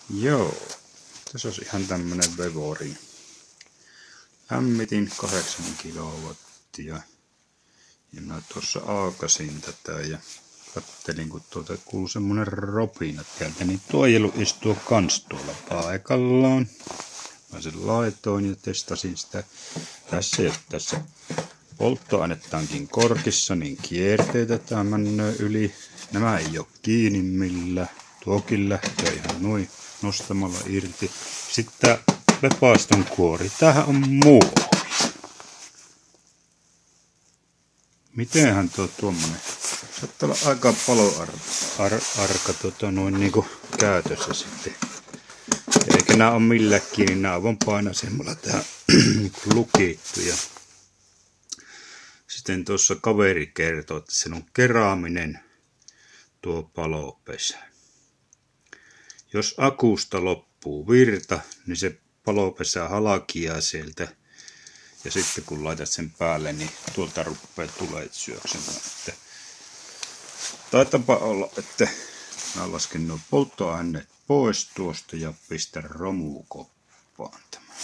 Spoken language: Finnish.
Joo, tässä olisi ihan tämmönen Vevori. Lämmitin 8 kilowattia. Ja mä tuossa aakasin tätä ja kattelin, kun tuolta kuului semmonen ropina täältä, niin tuo ei ollut istua kans tuolla paikallaan. Mä sen laitoin ja testasin sitä. Tässä polttoainettaankin korkissa, niin kierteitä tää menee yli. Nämä ei oo kiinni millään. Tuokin lähtee ihan noin nostamalla irti. Sitten tää lepaston kuori. Tämähän on muovi. Mitenhän tuommoinen? Saattaa olla aika paloarka niinku käytössä sitten. Eikä nää oo millään kiinni, nää on vaan painasemmalla tähän lukittu. Ja sitten tuossa kaveri kertoo, että se on keraaminen tuo palopesä. Jos akusta loppuu virta, niin se palopesä halkiaa sieltä. Ja sitten kun laitat sen päälle, niin tuolta rupeaa tuleet syöksemään. Taitapa olla, että mä lasken nuo polttoaineet pois tuosta ja pistän romukoppaan tämän.